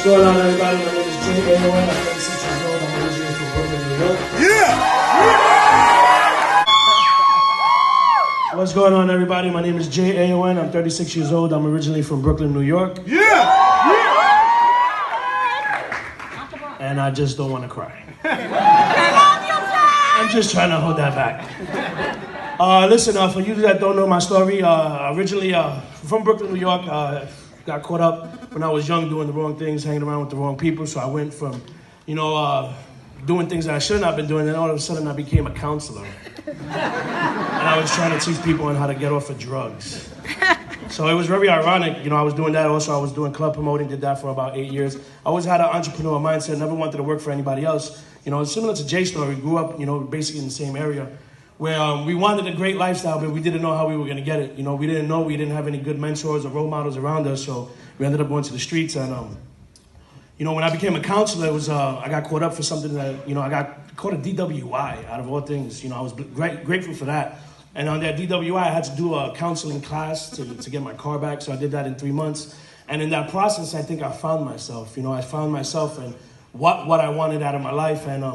going on, everybody? My name is JayAon. I'm 36 years old. I'm originally from Brooklyn, New York. What's going on, everybody? My name is JayAon. I'm 36 years old. I'm originally from Brooklyn, New York. And I just don't want to cry. I'm just trying to hold that back. Listen, for you that don't know my story, originally from Brooklyn, New York, got caught up when I was young doing the wrong things, hanging around with the wrong people. So I went from, doing things that I shouldn't have been doing, and all of a sudden I became a counselor. And I was trying to teach people on how to get off of drugs. So it was very ironic. I was doing that also. I was doing club promoting, did that for about 8 years. I always had an entrepreneur mindset, never wanted to work for anybody else. Similar to Jay's story, grew up, basically in the same area where we wanted a great lifestyle, but we didn't know how we were going to get it. We didn't know, we didn't have any good mentors or role models around us, so we ended up going to the streets. And, when I became a counselor, it was, I got caught up for something that, I got caught a DWI out of all things. I was grateful for that. And on that DWI, I had to do a counseling class to get my car back, so I did that in 3 months. And in that process, I think I found myself. I found myself and what I wanted out of my life. And,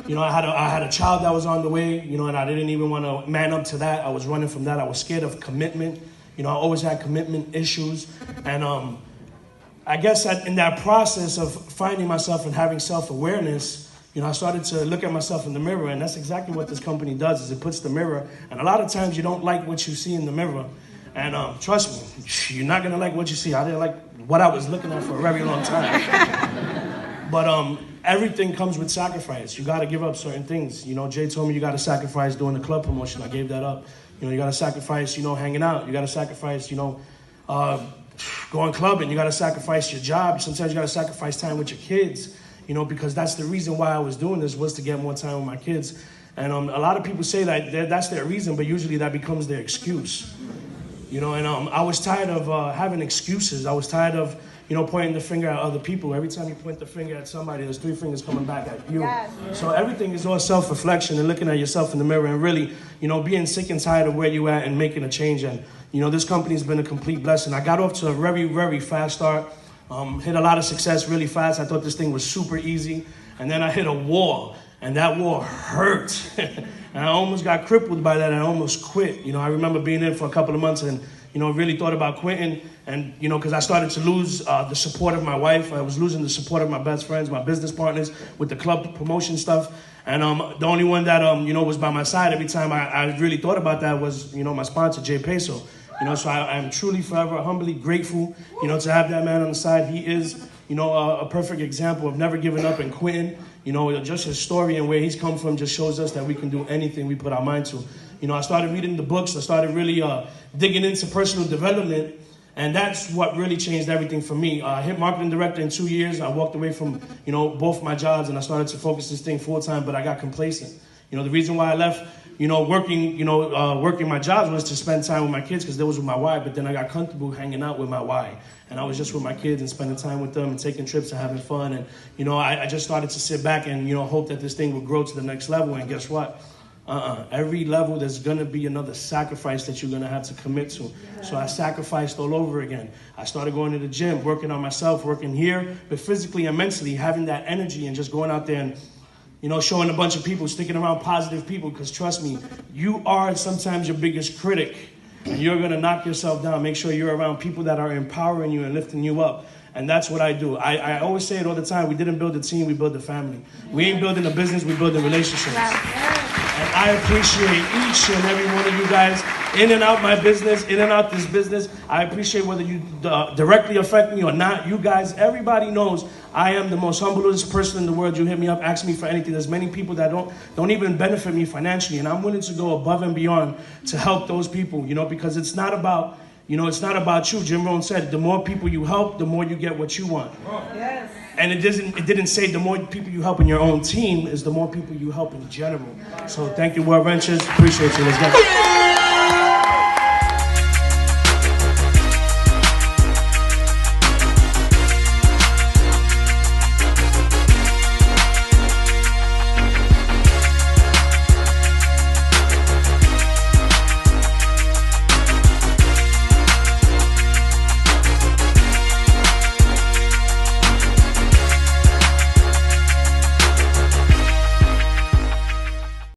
I had a child that was on the way, and I didn't even want to man up to that. I was running from that. I was scared of commitment. I always had commitment issues. And I guess that in that process of finding myself and having self-awareness, I started to look at myself in the mirror, and that's exactly what this company does, is it puts the mirror. And a lot of times you don't like what you see in the mirror. And trust me, you're not going to like what you see. I didn't like what I was looking at for a very long time. But everything comes with sacrifice. You got to give up certain things. Jay told me you got to sacrifice doing the club promotion. I gave that up. You got to sacrifice, hanging out. You got to sacrifice, going clubbing. You got to sacrifice your job. Sometimes you got to sacrifice time with your kids, because that's the reason why I was doing this, was to get more time with my kids. And a lot of people say that that's their reason, but usually that becomes their excuse. I was tired of having excuses. I was tired of, pointing the finger at other people. Every time you point the finger at somebody, there's 3 fingers coming back at you. Yes. So everything is all self-reflection and looking at yourself in the mirror and really, being sick and tired of where you at and making a change. And, this company's been a complete blessing. I got off to a very, very fast start. Hit a lot of success really fast. I thought this thing was super easy. And then I hit a wall, and that wall hurt. And I almost got crippled by that. I almost quit. I remember being in for a couple of months and, really thought about quitting. And, because I started to lose the support of my wife. I was losing the support of my best friends, my business partners with the club promotion stuff. And the only one that, was by my side every time I really thought about that was, my sponsor, Jay Peso. So I'm truly forever humbly grateful, to have that man on the side. He is, a perfect example of never giving up and quitting. Just his story and where he's come from just shows us that we can do anything we put our mind to. I started reading the books. I started really digging into personal development. And that's what really changed everything for me. I hit marketing director in 2 years. I walked away from, both my jobs, and I started to focus this thing full time, but I got complacent. The reason why I left, working my jobs was to spend time with my kids, because that was with my wife, but then I got comfortable hanging out with my wife. And I was just with my kids and spending time with them and taking trips and having fun. And, I just started to sit back and, hope that this thing would grow to the next level. And guess what? Every level, there's going to be another sacrifice that you're going to have to commit to. So I sacrificed all over again. I started going to the gym, working on myself, working here, but physically and mentally, having that energy and just going out there and, showing a bunch of people, sticking around positive people, because trust me, you are sometimes your biggest critic, and you're going to knock yourself down. Make sure you're around people that are empowering you and lifting you up. And that's what I do. I always say it all the time. We didn't build a team, we built a family. We ain't building a business, we building relationships. And I appreciate each and every one of you guys in and out my business, in and out this business. I appreciate whether you directly affect me or not. You guys, everybody knows I am the most humblest person in the world. You hit me up, ask me for anything. There's many people that don't even benefit me financially, and I'm willing to go above and beyond to help those people, because it's not about, it's not about you. Jim Rohn said, the more people you help, the more you get what you want. Yes. And it didn't say the more people you help in your own team is the more people you help in general. So thank you, World Ventures. Appreciate you. Let's go.